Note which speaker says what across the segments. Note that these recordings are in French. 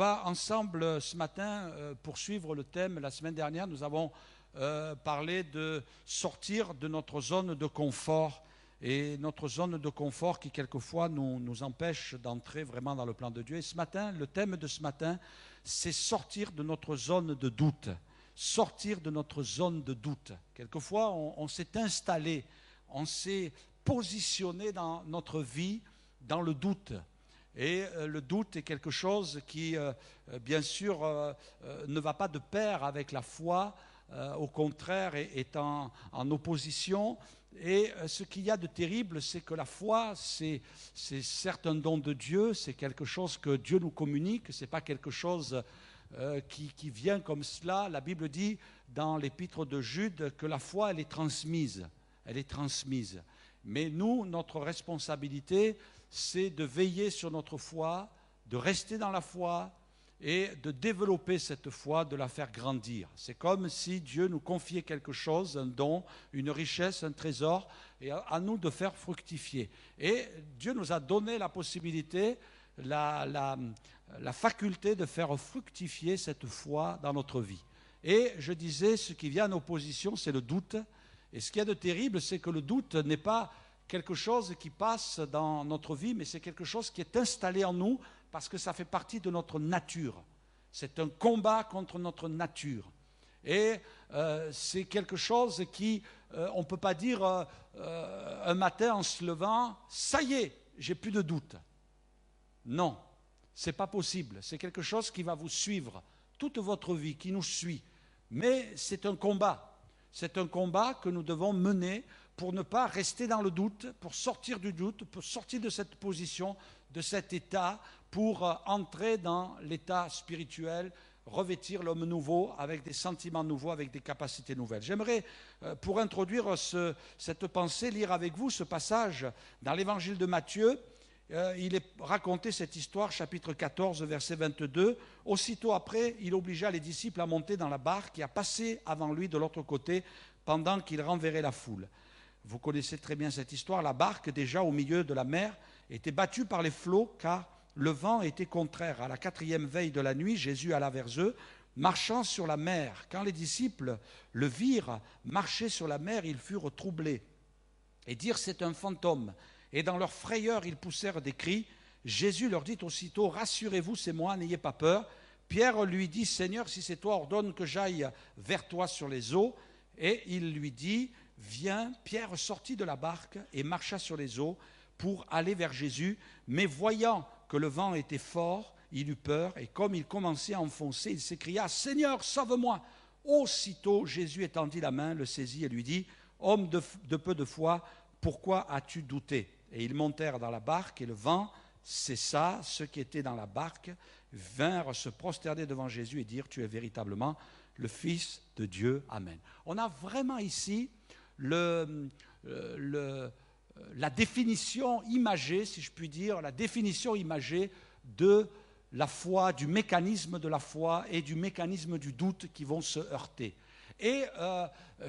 Speaker 1: va ensemble ce matin poursuivre le thème. La semaine dernière, nous avons parlé de sortir de notre zone de confort. Et notre zone de confort qui quelquefois nous empêche d'entrer vraiment dans le plan de Dieu. Et ce matin, le thème de ce matin, c'est sortir de notre zone de doute. Sortir de notre zone de doute. Quelquefois, on s'est installé, on s'est positionné dans notre vie dans le doute. Et le doute est quelque chose qui, bien sûr, ne va pas de pair avec la foi, au contraire, est en opposition. Et ce qu'il y a de terrible, c'est que la foi, c'est certes un don de Dieu, c'est quelque chose que Dieu nous communique, ce n'est pas quelque chose qui vient comme cela. La Bible dit dans l'épître de Jude que la foi, elle est transmise. Elle est transmise. Mais nous, notre responsabilité, c'est de veiller sur notre foi, de rester dans la foi et de développer cette foi, de la faire grandir. C'est comme si Dieu nous confiait quelque chose, un don, une richesse, un trésor, et à nous de faire fructifier. Et Dieu nous a donné la possibilité, la faculté de faire fructifier cette foi dans notre vie. Et je disais, ce qui vient en opposition, c'est le doute. Et ce qu'il y a de terrible, c'est que le doute n'est pas quelque chose qui passe dans notre vie, mais c'est quelque chose qui est installé en nous parce que ça fait partie de notre nature. C'est un combat contre notre nature. Et c'est quelque chose qui, on ne peut pas dire un matin en se levant, ça y est, j'ai plus de doute. Non, ce n'est pas possible. C'est quelque chose qui va vous suivre toute votre vie, qui nous suit. Mais c'est un combat. C'est un combat que nous devons mener pour ne pas rester dans le doute, pour sortir du doute, pour sortir de cette position, de cet état, pour entrer dans l'état spirituel, revêtir l'homme nouveau avec des sentiments nouveaux, avec des capacités nouvelles. J'aimerais, pour introduire cette pensée, lire avec vous ce passage dans l'évangile de Matthieu. Il est raconté cette histoire, chapitre 14, verset 22. Aussitôt après, il obligea les disciples à monter dans la barque et à passer avant lui de l'autre côté pendant qu'il renverrait la foule. Vous connaissez très bien cette histoire. La barque, déjà au milieu de la mer, était battue par les flots car le vent était contraire. À la 4e veille de la nuit, Jésus alla vers eux, marchant sur la mer. Quand les disciples le virent marcher sur la mer, ils furent troublés et dirent « c'est un fantôme ». Et dans leur frayeur, ils poussèrent des cris. Jésus leur dit aussitôt « rassurez-vous, c'est moi, n'ayez pas peur ». Pierre lui dit « Seigneur, si c'est toi, ordonne que j'aille vers toi sur les eaux ». Et il lui dit « viens ». Pierre sortit de la barque et marcha sur les eaux pour aller vers Jésus. Mais voyant que le vent était fort, il eut peur. Et comme il commençait à enfoncer, il s'écria « Seigneur, sauve-moi ». Aussitôt, Jésus étendit la main, le saisit et lui dit « homme de peu de foi, pourquoi as-tu douté ?» Et ils montèrent dans la barque et le vent cessa. Ceux qui étaient dans la barque vinrent se prosterner devant Jésus et dire « tu es véritablement le Fils de Dieu. Amen ». On a vraiment ici la définition imagée, si je puis dire, la définition imagée de la foi, du mécanisme de la foi et du mécanisme du doute qui vont se heurter. Et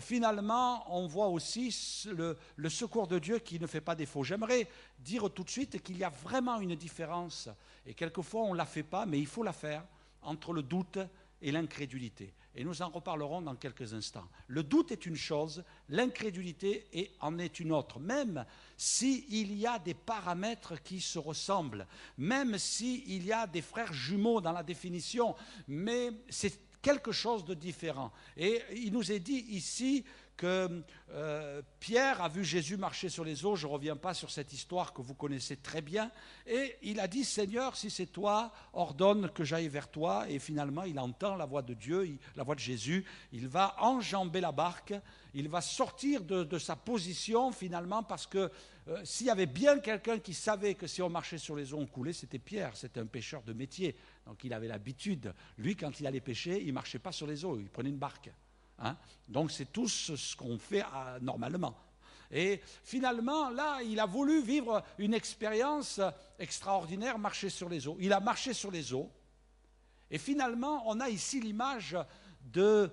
Speaker 1: finalement, on voit aussi le secours de Dieu qui ne fait pas défaut. J'aimerais dire tout de suite qu'il y a vraiment une différence, et quelquefois on ne la fait pas, mais il faut la faire, entre le doute et l'incrédulité. Et nous en reparlerons dans quelques instants. Le doute est une chose, l'incrédulité en est une autre. Même s'il y a des paramètres qui se ressemblent, même s'il y a des frères jumeaux dans la définition, mais c'est quelque chose de différent. Et il nous est dit ici que Pierre a vu Jésus marcher sur les eaux. Je ne reviens pas sur cette histoire que vous connaissez très bien. Et il a dit, Seigneur, si c'est toi, ordonne que j'aille vers toi. Et finalement, il entend la voix de Dieu, la voix de Jésus. Il va enjamber la barque. Il va sortir de sa position finalement parce que s'il y avait bien quelqu'un qui savait que si on marchait sur les eaux, on coulait, c'était Pierre. C'était un pêcheur de métier. Donc il avait l'habitude. Lui, quand il allait pêcher, il ne marchait pas sur les eaux. Il prenait une barque. Hein? Donc c'est tout ce qu'on fait normalement. Et finalement, là, il a voulu vivre une expérience extraordinaire, marcher sur les eaux. Il a marché sur les eaux. Et finalement, on a ici l'image de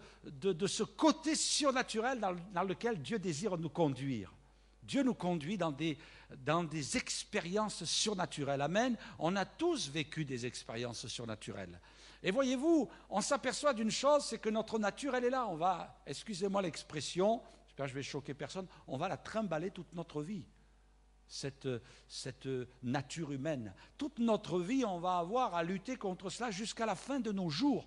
Speaker 1: ce côté surnaturel dans lequel Dieu désire nous conduire. Dieu nous conduit dans des expériences surnaturelles. Amen. On a tous vécu des expériences surnaturelles. Et voyez-vous, on s'aperçoit d'une chose, c'est que notre nature, elle est là. On va, excusez-moi l'expression, j'espère que je vais choquer personne, on va la trimballer toute notre vie. Cette nature humaine. Toute notre vie, on va avoir à lutter contre cela jusqu'à la fin de nos jours.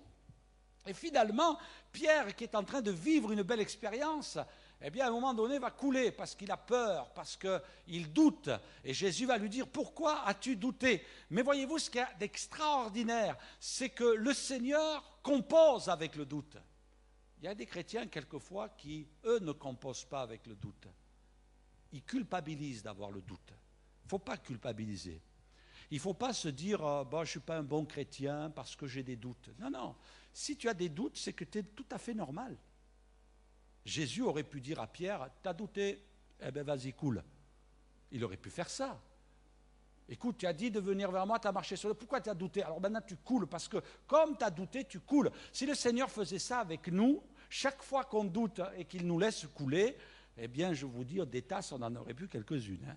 Speaker 1: Et finalement, Pierre, qui est en train de vivre une belle expérience, eh bien, à un moment donné, va couler parce qu'il a peur, parce qu'il doute. Et Jésus va lui dire, pourquoi as-tu douté? Mais voyez-vous, ce qu'il y a d'extraordinaire, c'est que le Seigneur compose avec le doute. Il y a des chrétiens, quelquefois, qui, eux, ne composent pas avec le doute. Ils culpabilisent d'avoir le doute. Il ne faut pas culpabiliser. Il ne faut pas se dire, je ne suis pas un bon chrétien parce que j'ai des doutes. Non, non. Si tu as des doutes, c'est que tu es tout à fait normal. Jésus aurait pu dire à Pierre, tu as douté, eh bien vas-y, coule. Il aurait pu faire ça. Écoute, tu as dit de venir vers moi, tu as marché sur le... Pourquoi tu as douté? Alors maintenant tu coules, parce que comme tu as douté, tu coules. Si le Seigneur faisait ça avec nous, chaque fois qu'on doute et qu'il nous laisse couler, eh bien je vous dis, des tasses, on en aurait pu quelques-unes. Hein.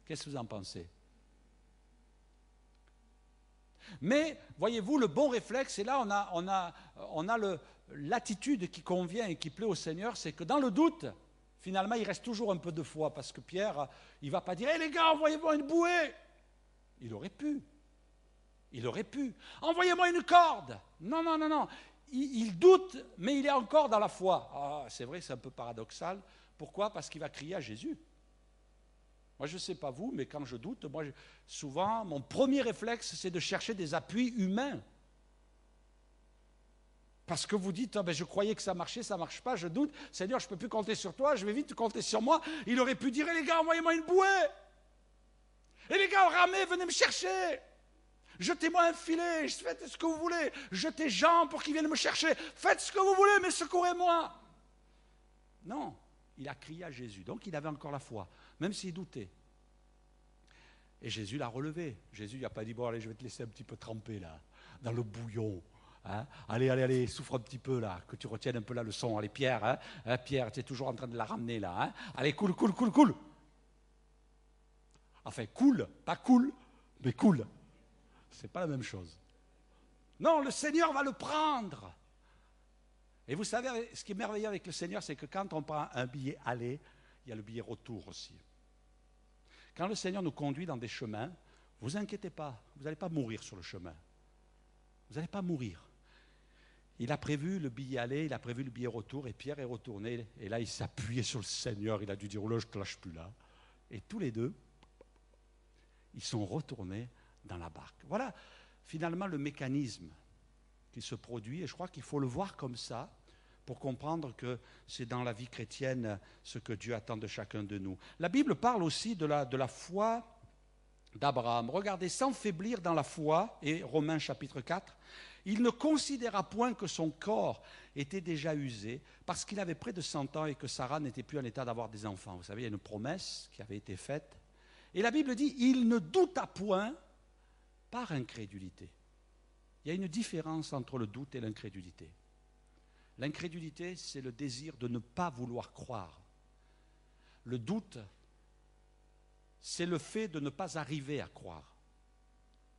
Speaker 1: Qu'est-ce que vous en pensez? Mais, voyez-vous, le bon réflexe, et là on a l'attitude qui convient et qui plaît au Seigneur, c'est que dans le doute, finalement, il reste toujours un peu de foi, parce que Pierre, il ne va pas dire « Hé les gars, envoyez-moi une bouée !» Il aurait pu. Il aurait pu. « Envoyez-moi une corde !» Non, non, non, non. Il doute, mais il est encore dans la foi. Ah, c'est vrai, c'est un peu paradoxal. Pourquoi? Parce qu'il va crier à Jésus. Moi, je ne sais pas vous, mais quand je doute, souvent, mon premier réflexe, c'est de chercher des appuis humains. Parce que vous dites, je croyais que ça marchait, ça ne marche pas, je doute. Seigneur, je ne peux plus compter sur toi, je vais vite compter sur moi. Il aurait pu dire, les gars, envoyez-moi une bouée. Et les gars, ramez, venez me chercher. Jetez-moi un filet, faites ce que vous voulez. Jetez Jean pour qu'il vienne me chercher. Faites ce que vous voulez, mais secourez-moi. Non, il a crié à Jésus. Donc il avait encore la foi, même s'il doutait. Et Jésus l'a relevé. Jésus n'a pas dit, bon allez, je vais te laisser un petit peu tremper là, dans le bouillon. Hein? Allez, allez, allez, souffre un petit peu là, que tu retiennes un peu la leçon. Allez, Pierre, hein, Pierre, tu es toujours en train de la ramener là. Hein? Allez, cool, cool, cool, cool. Enfin, cool, pas cool, mais cool. C'est pas la même chose. Non, le Seigneur va le prendre. Et vous savez, ce qui est merveilleux avec le Seigneur, c'est que quand on prend un billet aller, il y a le billet retour aussi. Quand le Seigneur nous conduit dans des chemins, vous inquiétez pas, vous n'allez pas mourir sur le chemin. Vous n'allez pas mourir. Il a prévu le billet aller, il a prévu le billet retour, et Pierre est retourné, et là il s'appuyait sur le Seigneur, il a dû dire, oh là, je ne te lâche plus là. Et tous les deux, ils sont retournés dans la barque. Voilà finalement le mécanisme qui se produit, et je crois qu'il faut le voir comme ça, pour comprendre que c'est dans la vie chrétienne ce que Dieu attend de chacun de nous. La Bible parle aussi de la foi d'Abraham. Regardez, sans faiblir dans la foi, et Romains chapitre 4, il ne considéra point que son corps était déjà usé, parce qu'il avait près de 100 ans et que Sarah n'était plus en état d'avoir des enfants. Vous savez, il y a une promesse qui avait été faite. Et la Bible dit, il ne douta point par incrédulité. Il y a une différence entre le doute et l'incrédulité. L'incrédulité, c'est le désir de ne pas vouloir croire. Le doute, c'est le fait de ne pas arriver à croire.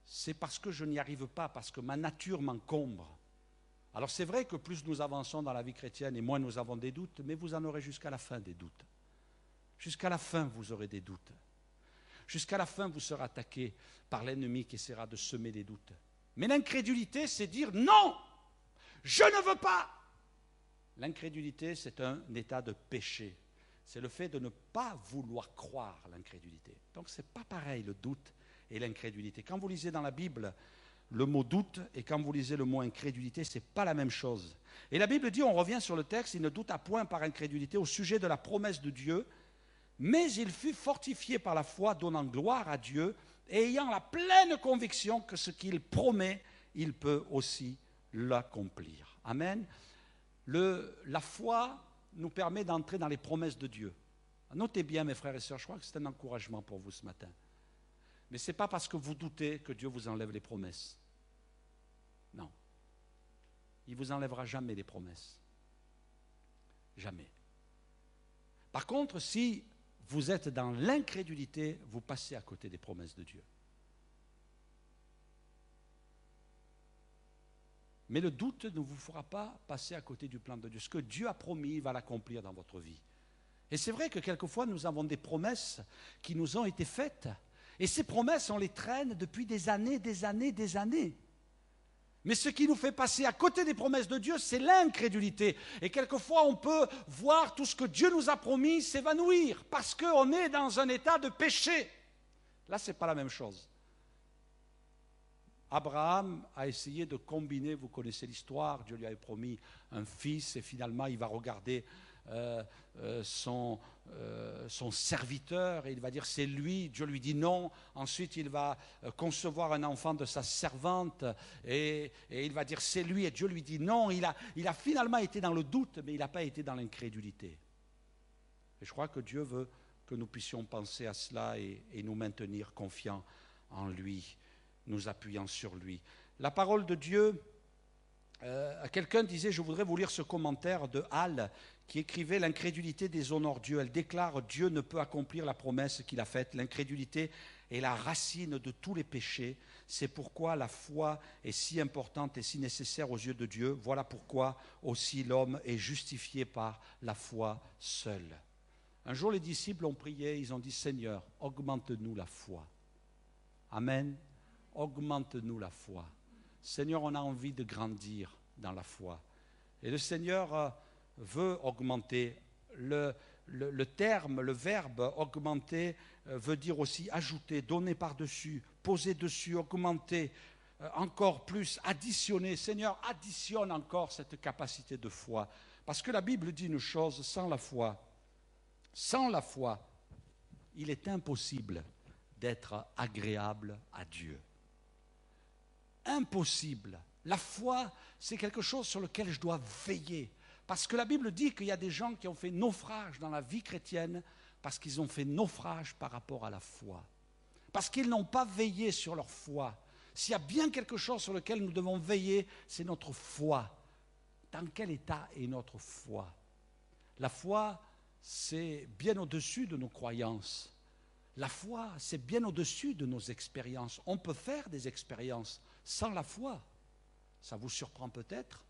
Speaker 1: C'est parce que je n'y arrive pas, parce que ma nature m'encombre. Alors c'est vrai que plus nous avançons dans la vie chrétienne et moins nous avons des doutes, mais vous en aurez jusqu'à la fin des doutes. Jusqu'à la fin, vous aurez des doutes. Jusqu'à la fin, vous serez attaqué par l'ennemi qui essaiera de semer des doutes. Mais l'incrédulité, c'est dire non, je ne veux pas. L'incrédulité, c'est un état de péché. C'est le fait de ne pas vouloir croire, l'incrédulité. Donc, ce n'est pas pareil, le doute et l'incrédulité. Quand vous lisez dans la Bible le mot doute et quand vous lisez le mot incrédulité, ce n'est pas la même chose. Et la Bible dit, on revient sur le texte, il ne douta point par incrédulité au sujet de la promesse de Dieu, mais il fut fortifié par la foi, donnant gloire à Dieu et ayant la pleine conviction que ce qu'il promet, il peut aussi l'accomplir. Amen. La foi nous permet d'entrer dans les promesses de Dieu. Notez bien, mes frères et sœurs, je crois que c'est un encouragement pour vous ce matin. Mais ce n'est pas parce que vous doutez que Dieu vous enlève les promesses. Non. Il ne vous enlèvera jamais les promesses. Jamais. Par contre, si vous êtes dans l'incrédulité, vous passez à côté des promesses de Dieu. Mais le doute ne vous fera pas passer à côté du plan de Dieu. Ce que Dieu a promis, il va l'accomplir dans votre vie. Et c'est vrai que quelquefois, nous avons des promesses qui nous ont été faites. Et ces promesses, on les traîne depuis des années, des années, des années. Mais ce qui nous fait passer à côté des promesses de Dieu, c'est l'incrédulité. Et quelquefois, on peut voir tout ce que Dieu nous a promis s'évanouir parce qu'on est dans un état de péché. Là, ce n'est pas la même chose. Abraham a essayé de combiner, vous connaissez l'histoire, Dieu lui avait promis un fils et finalement il va regarder son serviteur et il va dire c'est lui, Dieu lui dit non, ensuite il va concevoir un enfant de sa servante et il va dire c'est lui et Dieu lui dit non, il a finalement été dans le doute mais il n'a pas été dans l'incrédulité. Et je crois que Dieu veut que nous puissions penser à cela et nous maintenir confiants en lui, nous appuyant sur lui. La parole de Dieu, quelqu'un disait, je voudrais vous lire ce commentaire de Hall, qui écrivait « L'incrédulité déshonore Dieu. Elle déclare « Dieu ne peut accomplir la promesse qu'il a faite. L'incrédulité est la racine de tous les péchés. C'est pourquoi la foi est si importante et si nécessaire aux yeux de Dieu. Voilà pourquoi aussi l'homme est justifié par la foi seule. » Un jour, les disciples ont prié, ils ont dit « Seigneur, augmente-nous la foi. » Amen. Augmente-nous la foi. Seigneur, on a envie de grandir dans la foi. Et le Seigneur veut augmenter. Le terme, le verbe augmenter veut dire aussi ajouter, donner par-dessus, poser dessus, augmenter, encore plus, additionner. Seigneur, additionne encore cette capacité de foi. Parce que la Bible dit une chose, sans la foi, il est impossible d'être agréable à Dieu. Impossible. La foi, c'est quelque chose sur lequel je dois veiller. Parce que la Bible dit qu'il y a des gens qui ont fait naufrage dans la vie chrétienne parce qu'ils ont fait naufrage par rapport à la foi. Parce qu'ils n'ont pas veillé sur leur foi. S'il y a bien quelque chose sur lequel nous devons veiller, c'est notre foi. Dans quel état est notre foi? La foi, c'est bien au-dessus de nos croyances. La foi, c'est bien au-dessus de nos expériences. On peut faire des expériences sans la foi. Ça vous surprend peut-être,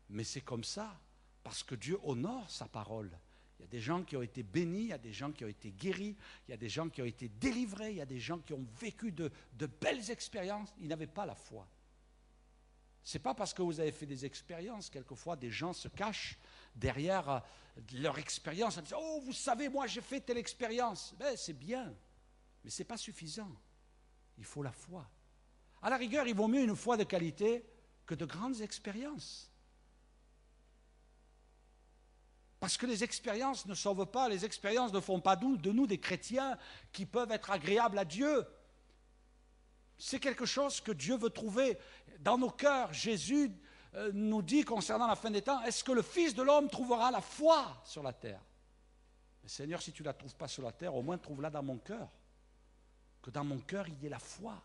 Speaker 1: mais c'est comme ça, parce que Dieu honore sa parole. Il y a des gens qui ont été bénis, il y a des gens qui ont été guéris, il y a des gens qui ont été délivrés, il y a des gens qui ont vécu de belles expériences. Ils n'avaient pas la foi. Ce n'est pas parce que vous avez fait des expériences, quelquefois des gens se cachent derrière leur expérience en disant « Oh, vous savez, moi j'ai fait telle expérience. » Ben, c'est bien, mais ce n'est pas suffisant. Il faut la foi. À la rigueur, il vaut mieux une foi de qualité que de grandes expériences. Parce que les expériences ne sauvent pas, les expériences ne font pas de nous des chrétiens qui peuvent être agréables à Dieu. C'est quelque chose que Dieu veut trouver dans nos cœurs. Jésus nous dit concernant la fin des temps, est-ce que le Fils de l'homme trouvera la foi sur la terre? Mais Seigneur, si tu ne la trouves pas sur la terre, au moins trouve-la dans mon cœur. Que dans mon cœur, il y ait la foi.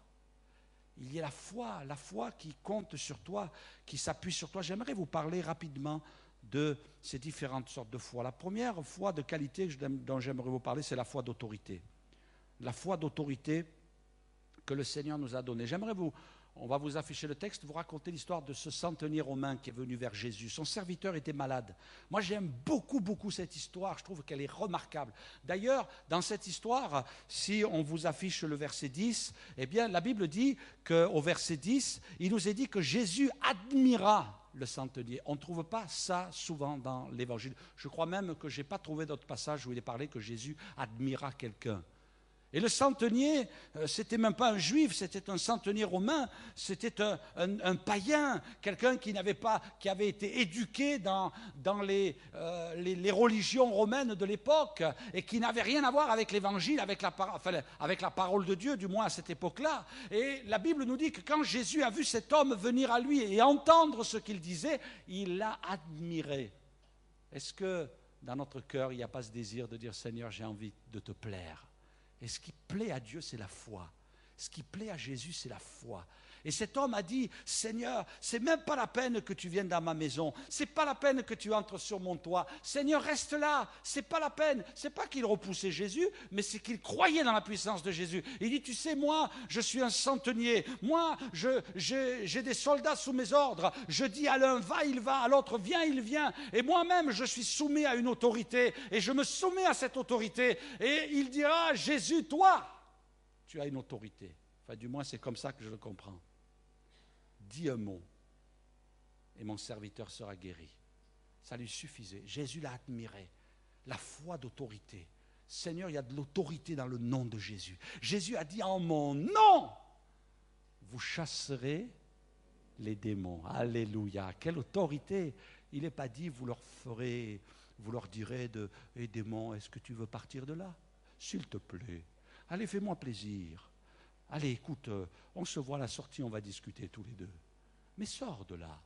Speaker 1: Il y ait la foi qui compte sur toi, qui s'appuie sur toi. J'aimerais vous parler rapidement de ces différentes sortes de foi. La première foi de qualité dont j'aimerais vous parler, c'est la foi d'autorité. La foi d'autorité que le Seigneur nous a donnée. On va vous afficher le texte, vous raconter l'histoire de ce centenier romain qui est venu vers Jésus. Son serviteur était malade. Moi, j'aime beaucoup, beaucoup cette histoire. Je trouve qu'elle est remarquable. D'ailleurs, dans cette histoire, si on vous affiche le verset 10, eh bien, la Bible dit qu'au verset 10, il nous est dit que Jésus admira le centenier. On ne trouve pas ça souvent dans l'Évangile. Je crois même que je n'ai pas trouvé d'autre passage où il est parlé que Jésus admira quelqu'un. Et le centenier, c'était même pas un juif, c'était un centenier romain, c'était un païen, quelqu'un qui avait été éduqué dans les religions romaines de l'époque et qui n'avait rien à voir avec l'évangile, avec la parole de Dieu, du moins à cette époque-là. Et la Bible nous dit que quand Jésus a vu cet homme venir à lui et entendre ce qu'il disait, il l'a admiré. Est-ce que dans notre cœur, il n'y a pas ce désir de dire « Seigneur, j'ai envie de te plaire ». Et ce qui plaît à Dieu, c'est la foi. Ce qui plaît à Jésus, c'est la foi. Et cet homme a dit, Seigneur, c'est même pas la peine que tu viennes dans ma maison, c'est pas la peine que tu entres sur mon toit. Seigneur, reste là, c'est pas la peine. C'est pas qu'il repoussait Jésus, mais c'est qu'il croyait dans la puissance de Jésus. Il dit, tu sais, moi, je suis un centenier, moi, j'ai des soldats sous mes ordres. Je dis à l'un, va, il va, à l'autre, viens, il vient. Et moi-même, je suis soumis à une autorité, et je me soumets à cette autorité. Et il dira, Jésus, toi, tu as une autorité. Enfin, du moins, c'est comme ça que je le comprends. Dis un mot et mon serviteur sera guéri. Ça lui suffisait. Jésus l'a admiré. La foi d'autorité. Seigneur, il y a de l'autorité dans le nom de Jésus. Jésus a dit en mon nom, vous chasserez les démons. Alléluia. Quelle autorité. Il n'est pas dit, vous leur direz, hey, démon, est-ce que tu veux partir de là? S'il te plaît. Allez, fais-moi plaisir. Allez, écoute, on se voit à la sortie, on va discuter tous les deux. Mais sors de là.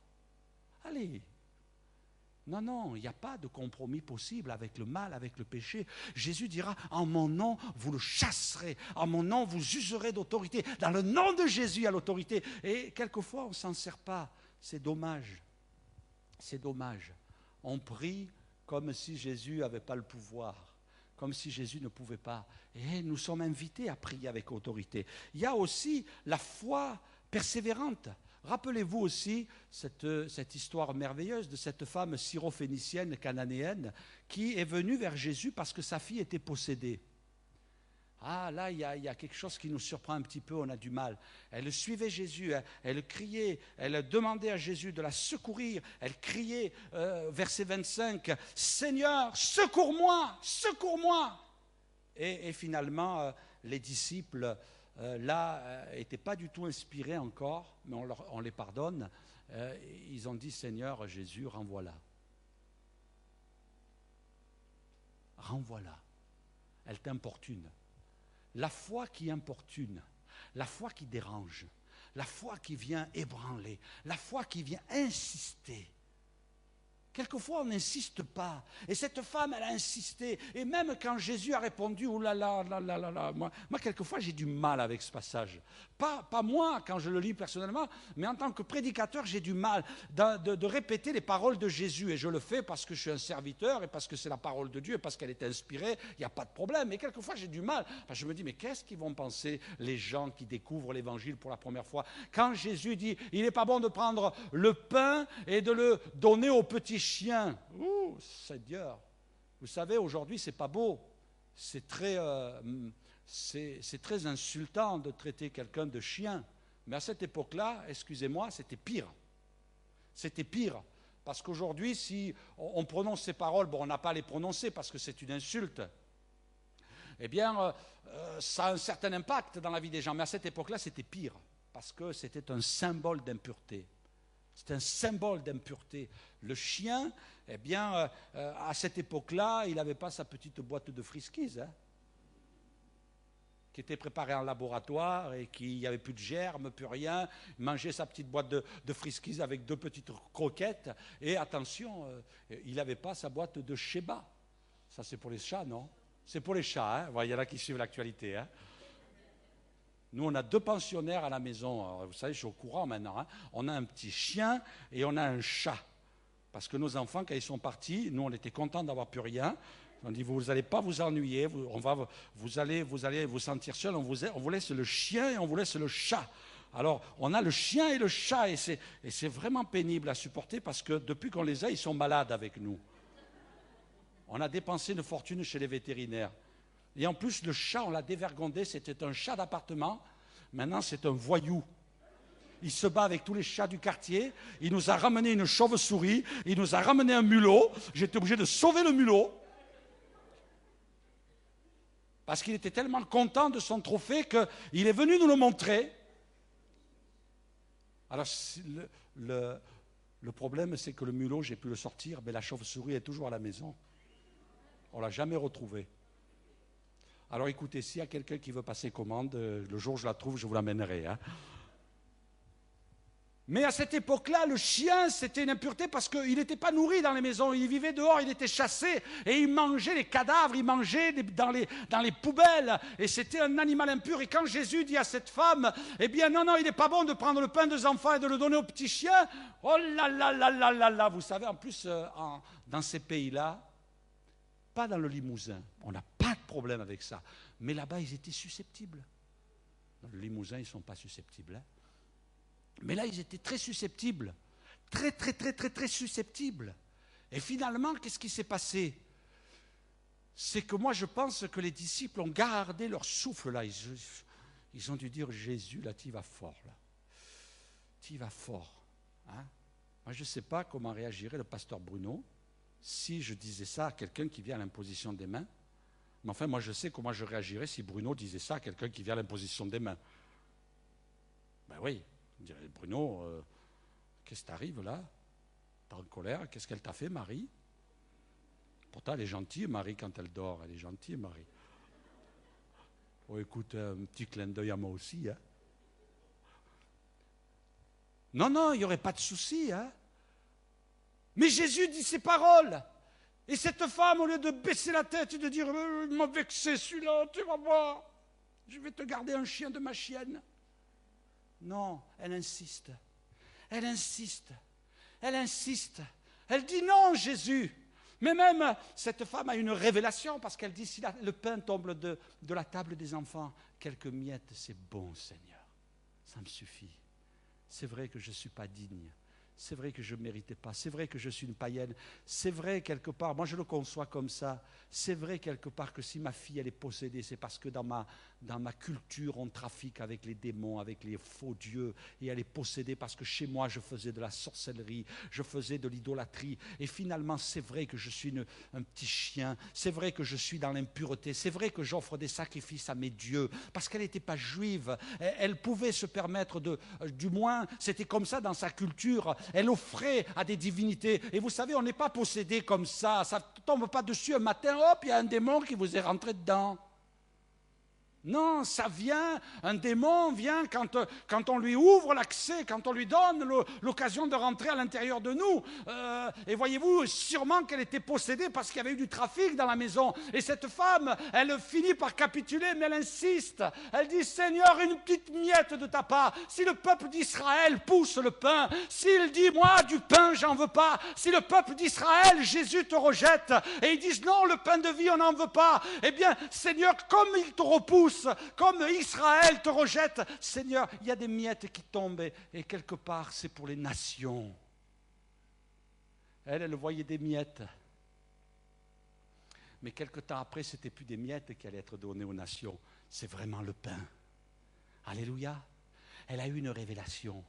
Speaker 1: Allez. Non, non, il n'y a pas de compromis possible avec le mal, avec le péché. Jésus dira, en mon nom, vous le chasserez. En mon nom, vous userez d'autorité. Dans le nom de Jésus, il y a l'autorité. Et quelquefois, on ne s'en sert pas. C'est dommage. C'est dommage. On prie comme si Jésus n'avait pas le pouvoir. Comme si Jésus ne pouvait pas. Et nous sommes invités à prier avec autorité. Il y a aussi la foi persévérante. Rappelez-vous aussi cette histoire merveilleuse de cette femme syrophénicienne cananéenne qui est venue vers Jésus parce que sa fille était possédée. Ah, là, il y a quelque chose qui nous surprend un petit peu, on a du mal. Elle suivait Jésus, elle criait, elle demandait à Jésus de la secourir. Elle criait, verset 25, « Seigneur, secours-moi, secours-moi » Et finalement, les disciples, n'étaient pas du tout inspirés encore, mais on les pardonne. Ils ont dit, « Seigneur Jésus, renvoie-la. Renvoie-la. Elle t'importune. » La foi qui importune, la foi qui dérange, la foi qui vient ébranler, la foi qui vient insister. Quelquefois, on n'insiste pas. Et cette femme, elle a insisté. Et même quand Jésus a répondu, « Oh là là, là là là là », moi, quelquefois, j'ai du mal avec ce passage. Pas moi, quand je le lis personnellement, mais en tant que prédicateur, j'ai du mal de répéter les paroles de Jésus. Et je le fais parce que je suis un serviteur et parce que c'est la parole de Dieu et parce qu'elle est inspirée. Il n'y a pas de problème. Mais quelquefois, j'ai du mal. Parce que je me dis, mais qu'est-ce qu'ils vont penser les gens qui découvrent l'Évangile pour la première fois? Quand Jésus dit, il n'est pas bon de prendre le pain et de le donner aux petits chiens. Ouh, Seigneur. Vous savez, aujourd'hui, c'est pas beau. C'est très insultant de traiter quelqu'un de chien. Mais à cette époque-là, excusez-moi, c'était pire. C'était pire. Parce qu'aujourd'hui, si on prononce ces paroles, bon, on n'a pas à les prononcer parce que c'est une insulte. Eh bien, ça a un certain impact dans la vie des gens. Mais à cette époque-là, c'était pire. Parce que c'était un symbole d'impureté. C'est un symbole d'impureté. Le chien, eh bien, à cette époque-là, il n'avait pas sa petite boîte de friskies, hein, qui était préparée en laboratoire et qu'il n'y avait plus de germes, plus rien. Il mangeait sa petite boîte de friskies avec 2 petites croquettes. Et attention, il n'avait pas sa boîte de Sheba. Ça, c'est pour les chats, non? C'est pour les chats, hein. Il y en a qui suivent l'actualité, hein. Nous, on a 2 pensionnaires à la maison. Alors, vous savez, je suis au courant maintenant, hein. On a un petit chien et on a un chat. Parce que nos enfants, quand ils sont partis, nous, on était contents d'avoir plus rien. On dit, vous n'allez pas vous ennuyer, vous allez vous sentir seul, on vous laisse le chien et on vous laisse le chat. Alors, on a le chien et le chat, et c'est vraiment pénible à supporter parce que depuis qu'on les a, ils sont malades avec nous. On a dépensé une fortune chez les vétérinaires. Et en plus, le chat, on l'a dévergondé, c'était un chat d'appartement. Maintenant, c'est un voyou. Il se bat avec tous les chats du quartier. Il nous a ramené une chauve-souris. Il nous a ramené un mulot. J'étais obligé de sauver le mulot. Parce qu'il était tellement content de son trophée qu'il est venu nous le montrer. Alors, le problème, c'est que le mulot, j'ai pu le sortir, mais la chauve-souris est toujours à la maison. On ne l'a jamais retrouvée. Alors écoutez, s'il y a quelqu'un qui veut passer commande, le jour où je la trouve, je vous l'amènerai. Hein. Mais à cette époque-là, le chien, c'était une impureté parce qu'il n'était pas nourri dans les maisons. Il vivait dehors, il était chassé et il mangeait les cadavres, il mangeait dans les poubelles. Et c'était un animal impur. Et quand Jésus dit à cette femme, eh bien non, non, il n'est pas bon de prendre le pain des enfants et de le donner aux petits chiens. Oh là là là là là là. Vous savez, en plus, dans ces pays-là, pas dans le Limousin, on n'a pas de problème avec ça. Mais là-bas, ils étaient susceptibles. Dans le Limousin, ils ne sont pas susceptibles, hein. Mais là, ils étaient très susceptibles, très, très, très, très, très susceptibles. Et finalement, qu'est-ce qui s'est passé? C'est que moi, je pense que les disciples ont gardé leur souffle là. Ils ont dû dire, Jésus, là, tu y vas fort, là. Tu y vas fort. Hein? Moi, je ne sais pas comment réagirait le pasteur Bruno si je disais ça à quelqu'un qui vient à l'imposition des mains. Mais enfin, moi, je sais comment je réagirais si Bruno disait ça à quelqu'un qui vient à l'imposition des mains. Ben oui. Je dirais, Bruno, qu'est-ce qui t'arrive là? T'es en colère? Qu'est-ce qu'elle t'a fait, Marie? Pourtant, elle est gentille, Marie, quand elle dort. Elle est gentille, Marie. Oh, écoute, un petit clin d'œil à moi aussi. Hein? Non, non, il n'y aurait pas de souci. Hein? Mais Jésus dit ces paroles. Et cette femme, au lieu de baisser la tête et de dire, il m'a vexé celui-là, tu vas voir, je vais te garder un chien de ma chienne. Non, elle insiste. Elle insiste. Elle insiste. Elle dit non, Jésus. Mais même, cette femme a une révélation parce qu'elle dit, si le pain tombe de la table des enfants, quelques miettes, c'est bon, Seigneur. Ça me suffit. C'est vrai que je ne suis pas digne. C'est vrai que je ne méritais pas. C'est vrai que je suis une païenne. C'est vrai quelque part, moi je le conçois comme ça, c'est vrai quelque part que si ma fille elle est possédée, c'est parce que dans ma culture on trafique avec les démons, avec les faux dieux, et elle est possédée parce que chez moi je faisais de la sorcellerie, je faisais de l'idolâtrie, et finalement c'est vrai que je suis un petit chien, c'est vrai que je suis dans l'impureté, c'est vrai que j'offre des sacrifices à mes dieux, parce qu'elle n'était pas juive, elle pouvait se permettre du moins, c'était comme ça dans sa culture, elle offrait à des divinités. Et vous savez, on n'est pas possédé comme ça. Ça ne tombe pas dessus un matin, hop, il y a un démon qui vous est rentré dedans. Non, ça vient, un démon vient quand on lui ouvre l'accès, quand on lui donne l'occasion de rentrer à l'intérieur de nous. Et voyez-vous, sûrement qu'elle était possédée parce qu'il y avait eu du trafic dans la maison. Et cette femme, elle finit par capituler, mais elle insiste. Elle dit, Seigneur, une petite miette de ta part. Si le peuple d'Israël pousse le pain, s'il dit, moi, du pain, j'en veux pas. Si le peuple d'Israël, Jésus te rejette, et ils disent, non, le pain de vie, on n'en veut pas. Eh bien, Seigneur, comme il te repousse, comme Israël te rejette, Seigneur, il y a des miettes qui tombent et quelque part c'est pour les nations. Elle voyait des miettes. Mais quelque temps après, ce n'était plus des miettes qui allaient être données aux nations, c'est vraiment le pain. Alléluia. Elle a eu une révélation.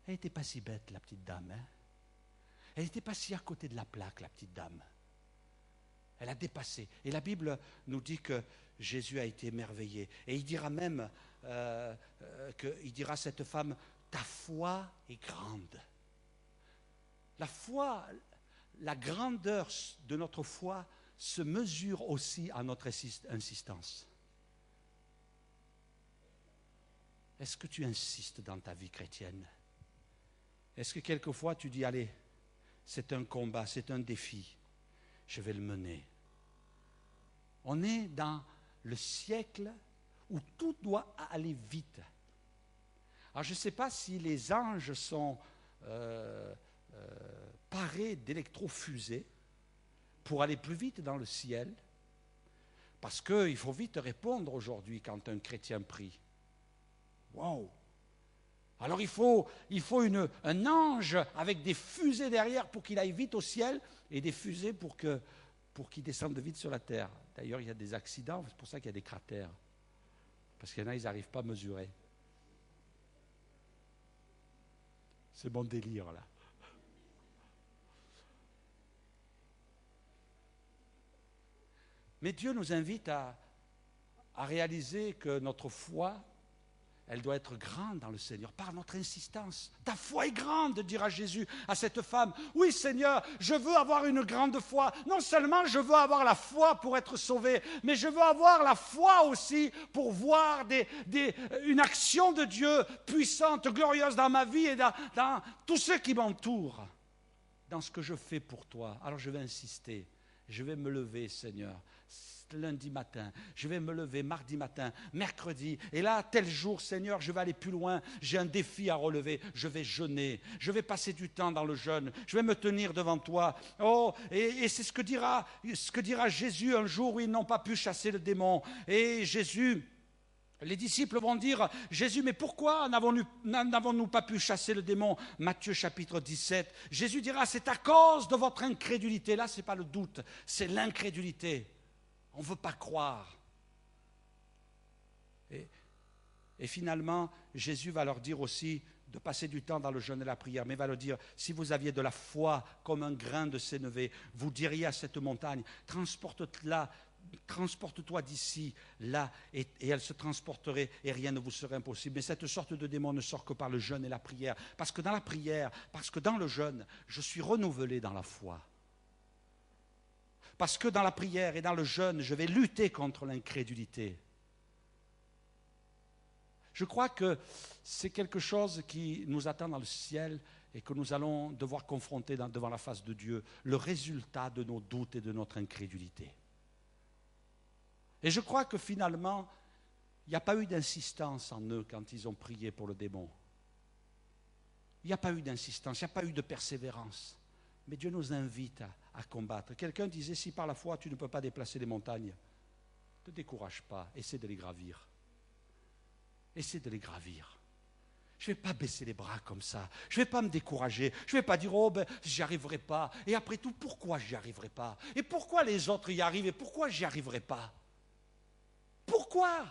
Speaker 1: Elle n'était pas si bête, la petite dame. Hein? Elle n'était pas si à côté de la plaque, la petite dame. Elle a dépassé. Et la Bible nous dit que Jésus a été émerveillé. Et il dira même, il dira à cette femme, ta foi est grande. La foi, la grandeur de notre foi se mesure aussi à notre insistance. Est-ce que tu insistes dans ta vie chrétienne? Est-ce que quelquefois tu dis, allez, c'est un combat, c'est un défi, je vais le mener? On est dans le siècle où tout doit aller vite. Alors je ne sais pas si les anges sont parés d'électrofusées pour aller plus vite dans le ciel, parce qu'il faut vite répondre aujourd'hui quand un chrétien prie. Waouh! Alors il faut un ange avec des fusées derrière pour qu'il aille vite au ciel et des fusées pour qu'il descende vite sur la terre. D'ailleurs, il y a des accidents, c'est pour ça qu'il y a des cratères. Parce qu'il y en a, ils n'arrivent pas à mesurer. C'est mon délire, là. Mais Dieu nous invite à réaliser que notre foi, elle doit être grande dans le Seigneur, par notre insistance. Ta foi est grande, dira Jésus à cette femme. Oui, Seigneur, je veux avoir une grande foi. Non seulement je veux avoir la foi pour être sauvé, mais je veux avoir la foi aussi pour voir une action de Dieu puissante, glorieuse dans ma vie et dans tous ceux qui m'entourent, dans ce que je fais pour toi. Alors je vais insister, je vais me lever, Seigneur, lundi matin, je vais me lever mardi matin, mercredi, et là, tel jour, Seigneur, je vais aller plus loin, j'ai un défi à relever, je vais jeûner, je vais passer du temps dans le jeûne, je vais me tenir devant toi. Oh, et c'est ce que dira Jésus un jour où ils n'ont pas pu chasser le démon. Et Jésus, les disciples vont dire, Jésus, mais pourquoi n'avons-nous pas pu chasser le démon? Matthieu chapitre 17, Jésus dira, c'est à cause de votre incrédulité. Là, ce n'est pas le doute, c'est l'incrédulité. On ne veut pas croire. Et finalement, Jésus va leur dire aussi de passer du temps dans le jeûne et la prière, mais il va leur dire, si vous aviez de la foi comme un grain de sénévé, vous diriez à cette montagne, transporte-toi d'ici, là, et elle se transporterait et rien ne vous serait impossible. Mais cette sorte de démon ne sort que par le jeûne et la prière, parce que dans la prière, parce que dans le jeûne, je suis renouvelé dans la foi. Parce que dans la prière et dans le jeûne, je vais lutter contre l'incrédulité. Je crois que c'est quelque chose qui nous attend dans le ciel et que nous allons devoir confronter devant la face de Dieu, le résultat de nos doutes et de notre incrédulité. Et je crois que finalement, il n'y a pas eu d'insistance en eux quand ils ont prié pour le démon. Il n'y a pas eu d'insistance, il n'y a pas eu de persévérance. Mais Dieu nous invite à combattre. Quelqu'un disait, si par la foi tu ne peux pas déplacer les montagnes, ne te décourage pas, essaie de les gravir. Essaie de les gravir. Je ne vais pas baisser les bras comme ça. Je ne vais pas me décourager. Je ne vais pas dire, oh ben, j'y arriverai pas. Et après tout, pourquoi j'y arriverai pas? Et pourquoi les autres y arrivent et pourquoi j'y arriverai pas? Pourquoi?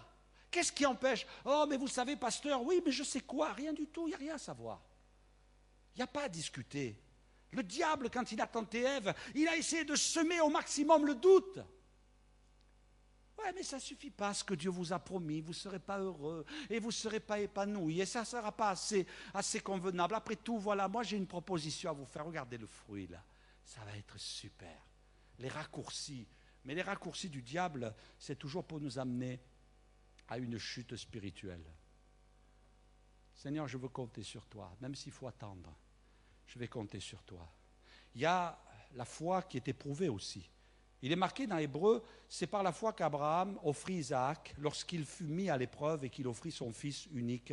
Speaker 1: Qu'est-ce qui empêche? Oh, mais vous savez, pasteur, oui, mais je sais quoi? Rien du tout, il n'y a rien à savoir. Il n'y a pas à discuter. Le diable, quand il a tenté Ève, il a essayé de semer au maximum le doute. Ouais, mais ça ne suffit pas, ce que Dieu vous a promis, vous ne serez pas heureux et vous ne serez pas épanoui et ça ne sera pas assez convenable. Après tout, voilà, moi j'ai une proposition à vous faire. Regardez le fruit là, ça va être super. Les raccourcis, mais les raccourcis du diable, c'est toujours pour nous amener à une chute spirituelle. Seigneur, je veux compter sur toi, même s'il faut attendre. Je vais compter sur toi. Il y a la foi qui est éprouvée aussi. Il est marqué dans Hébreux, c'est par la foi qu'Abraham offrit Isaac lorsqu'il fut mis à l'épreuve et qu'il offrit son fils unique,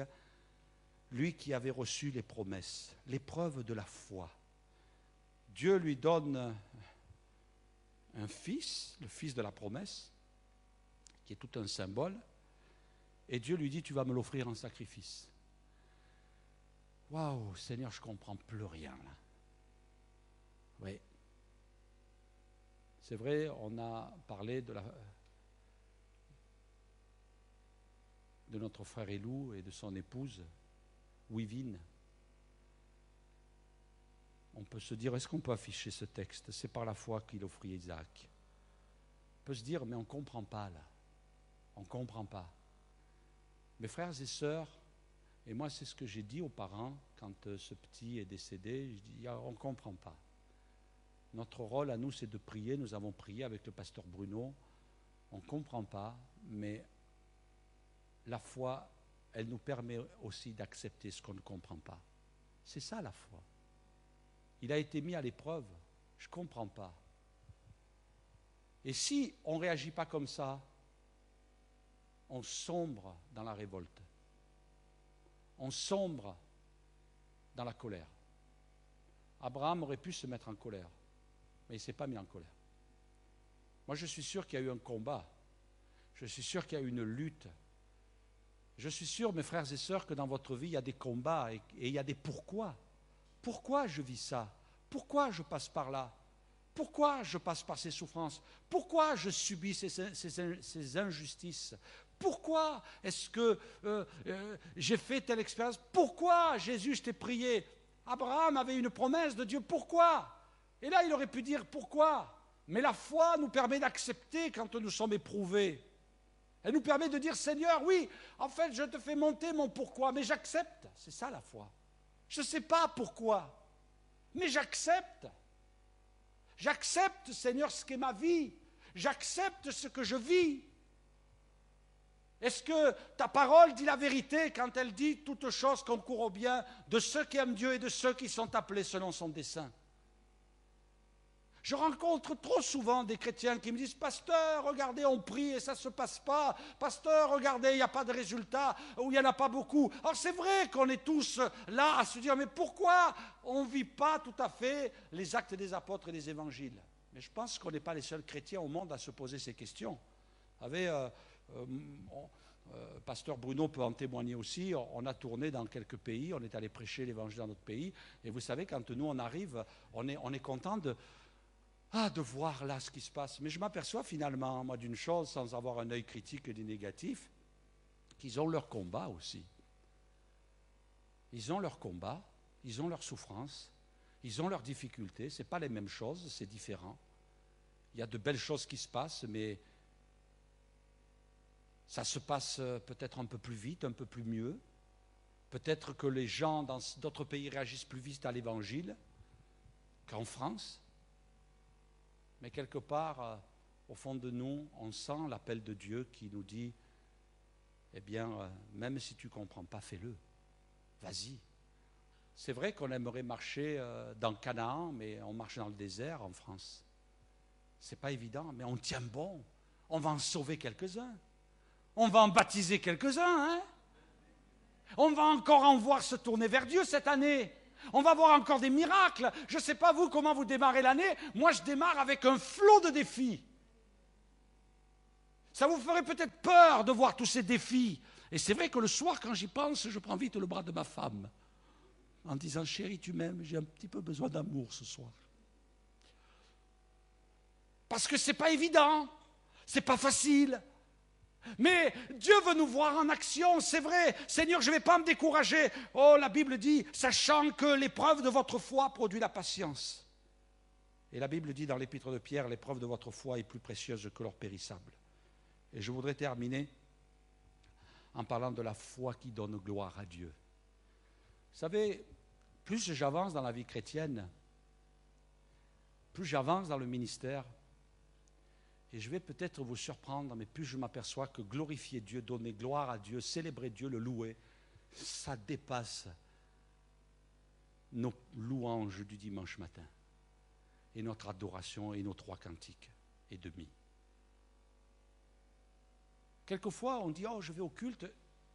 Speaker 1: lui qui avait reçu les promesses, l'épreuve de la foi. Dieu lui donne un fils, le fils de la promesse, qui est tout un symbole, et Dieu lui dit, tu vas me l'offrir en sacrifice. Waouh, Seigneur, je ne comprends plus rien là. Oui. C'est vrai, on a parlé de notre frère Élou et de son épouse, Wivine. On peut se dire, est-ce qu'on peut afficher ce texte? C'est par la foi qu'il offrit Isaac. On peut se dire, mais on ne comprend pas là. On ne comprend pas. Mes frères et sœurs, et moi, c'est ce que j'ai dit aux parents quand ce petit est décédé. Je dis, on ne comprend pas. Notre rôle à nous, c'est de prier. Nous avons prié avec le pasteur Bruno. On ne comprend pas, mais la foi, elle nous permet aussi d'accepter ce qu'on ne comprend pas. C'est ça la foi. Il a été mis à l'épreuve. Je ne comprends pas. Et si on ne réagit pas comme ça, on sombre dans la révolte. On sombre dans la colère. Abraham aurait pu se mettre en colère, mais il ne s'est pas mis en colère. Moi, je suis sûr qu'il y a eu un combat. Je suis sûr qu'il y a eu une lutte. Je suis sûr, mes frères et sœurs, que dans votre vie, il y a des combats et il y a des pourquoi. Pourquoi je vis ça? Pourquoi je passe par là? Pourquoi je passe par ces souffrances? Pourquoi je subis ces injustices? Pourquoi est-ce que j'ai fait telle expérience? Pourquoi, Jésus, je t'ai prié? Abraham avait une promesse de Dieu. Pourquoi? Et là, il aurait pu dire pourquoi. Mais la foi nous permet d'accepter quand nous sommes éprouvés. Elle nous permet de dire, Seigneur, oui, en fait, je te fais monter mon pourquoi, mais j'accepte. C'est ça la foi. Je ne sais pas pourquoi, mais j'accepte. J'accepte, Seigneur, ce qu'est ma vie. J'accepte ce que je vis. Est-ce que ta parole dit la vérité quand elle dit « Toutes choses concourent au bien de ceux qui aiment Dieu et de ceux qui sont appelés selon son dessein » ? Je rencontre trop souvent des chrétiens qui me disent « Pasteur, regardez, on prie et ça ne se passe pas. Pasteur, regardez, il n'y a pas de résultat ou il n'y en a pas beaucoup. » Alors c'est vrai qu'on est tous là à se dire « Mais pourquoi on ne vit pas tout à fait les actes des apôtres et des évangiles ?» Mais je pense qu'on n'est pas les seuls chrétiens au monde à se poser ces questions. Vous savez, Pasteur Bruno peut en témoigner aussi. On a tourné dans quelques pays, on est allé prêcher l'évangile dans notre pays. Et vous savez, quand nous on arrive, on est content de voir là ce qui se passe. Mais je m'aperçois finalement, moi, d'une chose, sans avoir un œil critique et du négatif, qu'ils ont leur combat aussi. Ils ont leur combat, ils ont leur souffrance, ils ont leurs difficultés. Ce n'est pas les mêmes choses, c'est différent. Il y a de belles choses qui se passent, mais ça se passe peut-être un peu plus vite, un peu plus mieux. Peut-être que les gens dans d'autres pays réagissent plus vite à l'évangile qu'en France. Mais quelque part, au fond de nous, on sent l'appel de Dieu qui nous dit, eh bien, même si tu ne comprends pas, fais-le. Vas-y. C'est vrai qu'on aimerait marcher dans Canaan, mais on marche dans le désert en France. Ce n'est pas évident, mais on tient bon. On va en sauver quelques-uns. On va en baptiser quelques-uns. Hein? On va encore en voir se tourner vers Dieu cette année. On va voir encore des miracles. Je ne sais pas vous comment vous démarrez l'année. Moi, je démarre avec un flot de défis. Ça vous ferait peut-être peur de voir tous ces défis. Et c'est vrai que le soir, quand j'y pense, je prends vite le bras de ma femme en disant « Chérie, tu m'aimes, j'ai un petit peu besoin d'amour ce soir. » Parce que ce n'est pas évident, ce n'est pas facile. Mais Dieu veut nous voir en action, c'est vrai. Seigneur, je ne vais pas me décourager. Oh, la Bible dit, sachant que l'épreuve de votre foi produit la patience. Et la Bible dit dans l'épître de Pierre, l'épreuve de votre foi est plus précieuse que l'or périssable. Et je voudrais terminer en parlant de la foi qui donne gloire à Dieu. Vous savez, plus j'avance dans la vie chrétienne, plus j'avance dans le ministère, et je vais peut-être vous surprendre, mais plus je m'aperçois que glorifier Dieu, donner gloire à Dieu, célébrer Dieu, le louer, ça dépasse nos louanges du dimanche matin et notre adoration et nos 3 cantiques et demi. Quelquefois, on dit « Oh, je vais au culte ».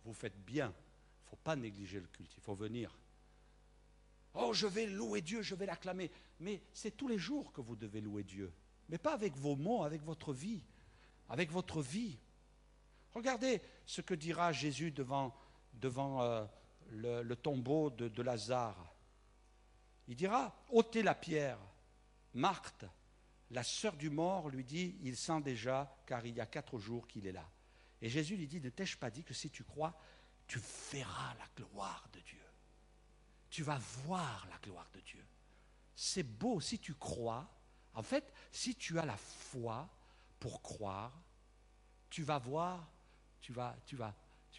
Speaker 1: Vous faites bien. Il ne faut pas négliger le culte, il faut venir. « Oh, je vais louer Dieu, je vais l'acclamer ». Mais c'est tous les jours que vous devez louer Dieu. Mais pas avec vos mots, avec votre vie. Avec votre vie. Regardez ce que dira Jésus devant le tombeau de Lazare. Il dira, ôtez la pierre. Marthe, la sœur du mort, lui dit, il sent déjà, car il y a 4 jours qu'il est là. Et Jésus lui dit, ne t'ai-je pas dit que si tu crois, tu verras la gloire de Dieu. Tu vas voir la gloire de Dieu. C'est beau, si tu crois. En fait, si tu as la foi pour croire, tu vas voir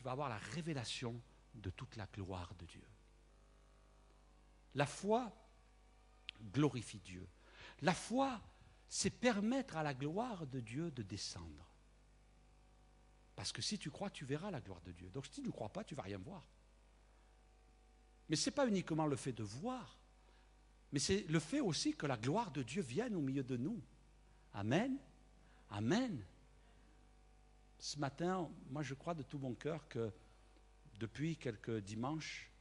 Speaker 1: la révélation de toute la gloire de Dieu. La foi glorifie Dieu. La foi, c'est permettre à la gloire de Dieu de descendre. Parce que si tu crois, tu verras la gloire de Dieu. Donc si tu ne crois pas, tu ne vas rien voir. Mais ce n'est pas uniquement le fait de voir, mais c'est le fait aussi que la gloire de Dieu vienne au milieu de nous. Amen. Amen. Ce matin, moi je crois de tout mon cœur que depuis quelques dimanches,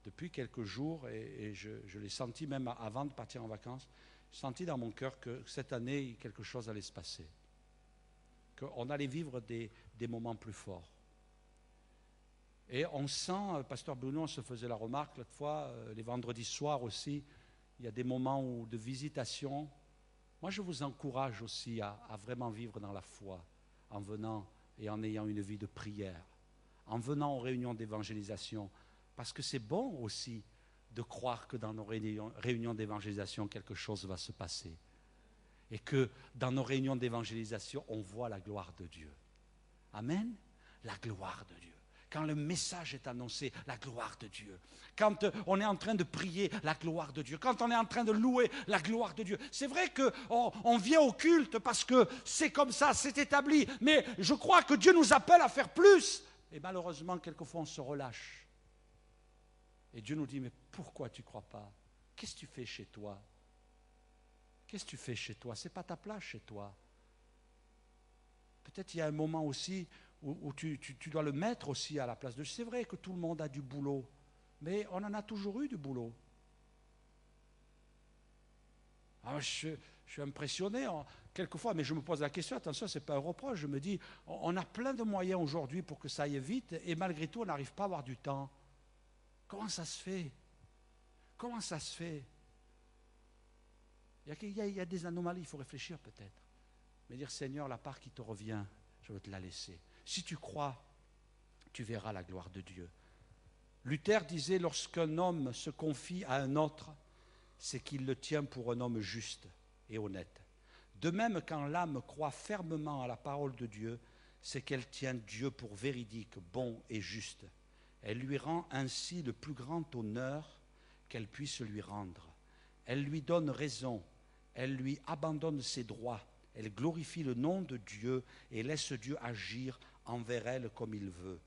Speaker 1: depuis quelques jours, et je l'ai senti même avant de partir en vacances, j'ai senti dans mon cœur que cette année, quelque chose allait se passer. Qu'on allait vivre des moments plus forts. Et on sent, Pasteur Bruno, on se faisait la remarque l'autre fois, les vendredis soirs aussi, il y a des moments de visitation. Moi, je vous encourage aussi à vraiment vivre dans la foi, en venant et en ayant une vie de prière, en venant aux réunions d'évangélisation, parce que c'est bon aussi de croire que dans nos réunions d'évangélisation, quelque chose va se passer. Et que dans nos réunions d'évangélisation, on voit la gloire de Dieu. Amen. La gloire de Dieu. Quand le message est annoncé, la gloire de Dieu. Quand on est en train de prier, la gloire de Dieu. Quand on est en train de louer, la gloire de Dieu. C'est vrai qu'on vient au culte parce que c'est comme ça, c'est établi. Mais je crois que Dieu nous appelle à faire plus. Et malheureusement, quelquefois, on se relâche. Et Dieu nous dit, mais pourquoi tu ne crois pas? Qu'est-ce que tu fais chez toi? Qu'est-ce que tu fais chez toi? Ce n'est pas ta place chez toi. Peut-être il y a un moment aussi où tu dois le mettre aussi à la place de... C'est vrai que tout le monde a du boulot, mais on en a toujours eu du boulot. Alors je suis impressionné quelquefois, mais je me pose la question, attention, ce n'est pas un reproche, je me dis, on a plein de moyens aujourd'hui pour que ça aille vite, et malgré tout, on n'arrive pas à avoir du temps. Comment ça se fait? Comment ça se fait? Il y a des anomalies, il faut réfléchir peut-être. Mais dire, Seigneur, la part qui te revient, je veux te la laisser. Si tu crois, tu verras la gloire de Dieu. Luther disait, lorsqu'un homme se confie à un autre, c'est qu'il le tient pour un homme juste et honnête. De même, quand l'âme croit fermement à la parole de Dieu, c'est qu'elle tient Dieu pour véridique, bon et juste. Elle lui rend ainsi le plus grand honneur qu'elle puisse lui rendre. Elle lui donne raison, elle lui abandonne ses droits, elle glorifie le nom de Dieu et laisse Dieu agir envers elle comme il veut.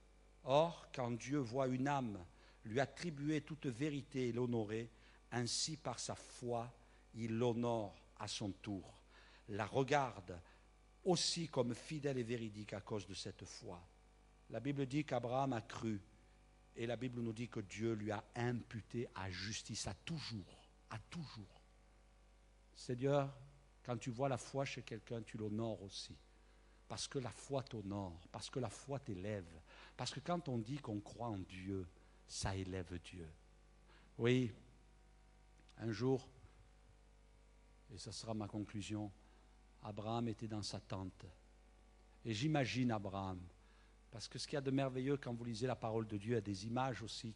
Speaker 1: Or, quand Dieu voit une âme lui attribuer toute vérité et l'honorer, ainsi par sa foi, il l'honore à son tour, la regarde aussi comme fidèle et véridique à cause de cette foi. La Bible dit qu'Abraham a cru, et la Bible nous dit que Dieu lui a imputé à justice, à toujours, à toujours. Seigneur, quand tu vois la foi chez quelqu'un, tu l'honores aussi. Parce que la foi t'honore, parce que la foi t'élève. Parce que quand on dit qu'on croit en Dieu, ça élève Dieu. Oui, un jour, et ce sera ma conclusion, Abraham était dans sa tente. Et j'imagine Abraham, parce que ce qu'il y a de merveilleux quand vous lisez la parole de Dieu, il y a des images aussi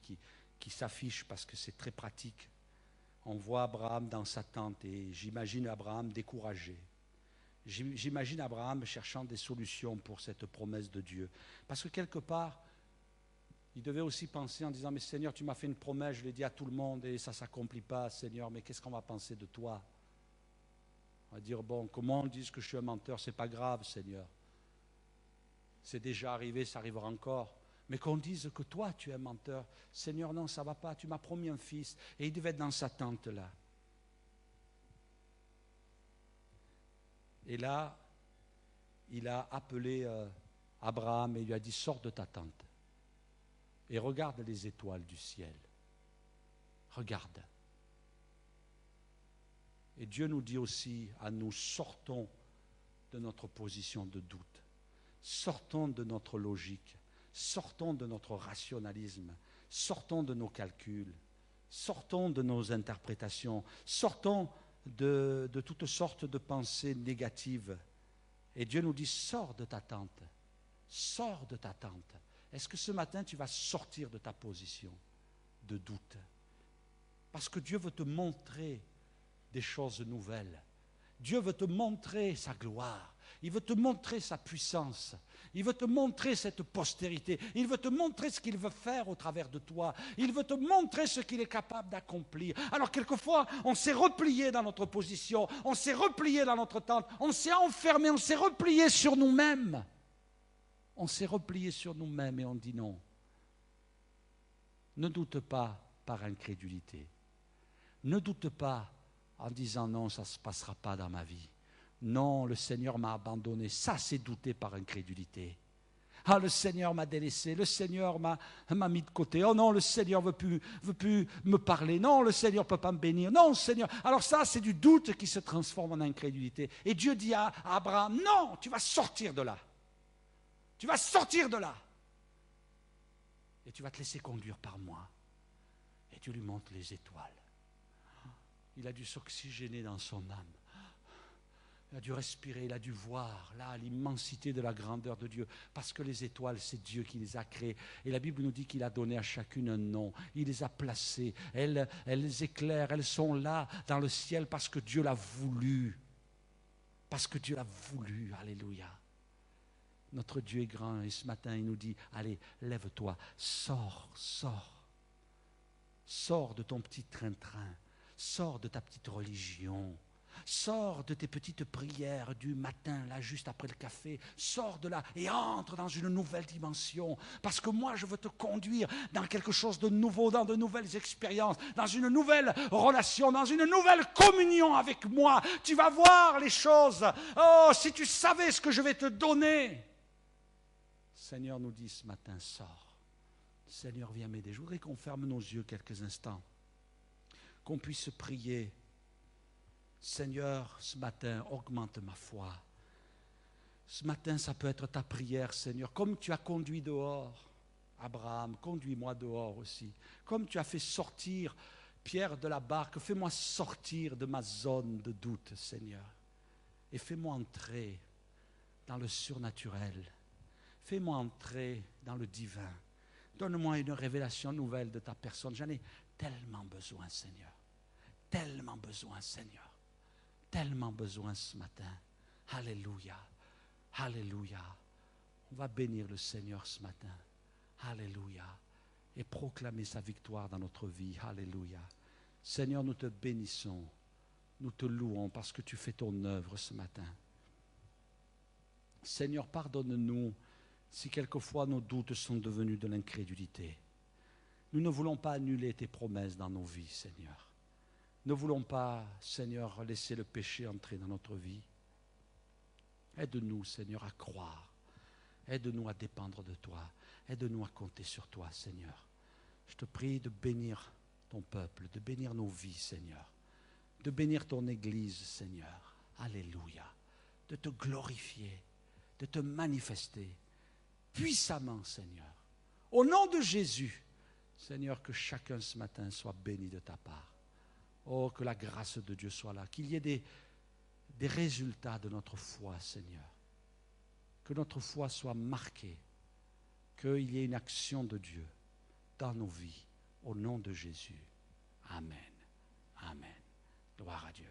Speaker 1: qui s'affichent parce que c'est très pratique. On voit Abraham dans sa tente et j'imagine Abraham découragé. J'imagine Abraham cherchant des solutions pour cette promesse de Dieu. Parce que quelque part, il devait aussi penser en disant, mais Seigneur, tu m'as fait une promesse, je l'ai dit à tout le monde et ça ne s'accomplit pas, Seigneur, mais qu'est-ce qu'on va penser de toi? On va dire, bon, comment on dit que je suis un menteur, ce n'est pas grave, Seigneur. C'est déjà arrivé, ça arrivera encore. Mais qu'on dise que toi, tu es un menteur, Seigneur, non, ça ne va pas, tu m'as promis un fils. Et il devait être dans sa tente là. Et là, il a appelé Abraham et il lui a dit, sors de ta tente et regarde les étoiles du ciel. Regarde. Et Dieu nous dit aussi à nous, sortons de notre position de doute, sortons de notre logique, sortons de notre rationalisme, sortons de nos calculs, sortons de nos interprétations, sortons de toutes sortes de pensées négatives. Et Dieu nous dit, sors de ta tente, sors de ta tente. Est-ce que ce matin, tu vas sortir de ta position de doute? Parce que Dieu veut te montrer des choses nouvelles. Dieu veut te montrer sa gloire. Il veut te montrer sa puissance. Il veut te montrer cette postérité. Il veut te montrer ce qu'il veut faire au travers de toi. Il veut te montrer ce qu'il est capable d'accomplir. Alors quelquefois, on s'est replié dans notre position, on s'est replié dans notre tente, on s'est enfermé, on s'est replié sur nous-mêmes. On s'est replié sur nous-mêmes et on dit non. Ne doute pas par incrédulité. Ne doute pas en disant non, ça ne se passera pas dans ma vie. Non, le Seigneur m'a abandonné. Ça, c'est douter par incrédulité. Ah, le Seigneur m'a délaissé, le Seigneur m'a mis de côté. Oh non, le Seigneur ne veut plus me parler. Non, le Seigneur ne peut pas me bénir. Non, Seigneur. Alors ça, c'est du doute qui se transforme en incrédulité. Et Dieu dit à Abraham, non, tu vas sortir de là. Tu vas sortir de là. Et tu vas te laisser conduire par moi. Et Dieu lui montre les étoiles. Il a dû s'oxygéner dans son âme. Il a dû respirer, il a dû voir là l'immensité de la grandeur de Dieu. Parce que les étoiles, c'est Dieu qui les a créées. Et la Bible nous dit qu'il a donné à chacune un nom. Il les a placées. Elles éclairent, elles sont là dans le ciel parce que Dieu l'a voulu. Parce que Dieu l'a voulu. Alléluia. Notre Dieu est grand et ce matin, il nous dit, allez, lève-toi, sors, sors. Sors de ton petit train-train, sors de ta petite religion. Sors de tes petites prières du matin, là, juste après le café. Sors de là et entre dans une nouvelle dimension. Parce que moi, je veux te conduire dans quelque chose de nouveau, dans de nouvelles expériences, dans une nouvelle relation, dans une nouvelle communion avec moi. Tu vas voir les choses. Oh, si tu savais ce que je vais te donner. Le Seigneur nous dit ce matin, sors. Seigneur, viens m'aider. Je voudrais qu'on ferme nos yeux quelques instants, qu'on puisse prier. Seigneur, ce matin, augmente ma foi. Ce matin, ça peut être ta prière, Seigneur. Comme tu as conduit dehors Abraham, conduis-moi dehors aussi. Comme tu as fait sortir Pierre de la barque, fais-moi sortir de ma zone de doute, Seigneur. Et fais-moi entrer dans le surnaturel. Fais-moi entrer dans le divin. Donne-moi une révélation nouvelle de ta personne. J'en ai tellement besoin, Seigneur. Tellement besoin, Seigneur. Tellement besoin ce matin. Alléluia. Alléluia. On va bénir le Seigneur ce matin. Alléluia. Et proclamer sa victoire dans notre vie. Alléluia. Seigneur, nous te bénissons. Nous te louons parce que tu fais ton œuvre ce matin. Seigneur, pardonne-nous si quelquefois nos doutes sont devenus de l'incrédulité. Nous ne voulons pas annuler tes promesses dans nos vies, Seigneur. Ne voulons pas, Seigneur, laisser le péché entrer dans notre vie. Aide-nous, Seigneur, à croire. Aide-nous à dépendre de toi. Aide-nous à compter sur toi, Seigneur. Je te prie de bénir ton peuple, de bénir nos vies, Seigneur. De bénir ton Église, Seigneur. Alléluia. De te glorifier, de te manifester puissamment, Seigneur. Au nom de Jésus, Seigneur, que chacun ce matin soit béni de ta part. Oh, que la grâce de Dieu soit là, qu'il y ait des résultats de notre foi, Seigneur. Que notre foi soit marquée, qu'il y ait une action de Dieu dans nos vies, au nom de Jésus. Amen. Amen. Gloire à Dieu.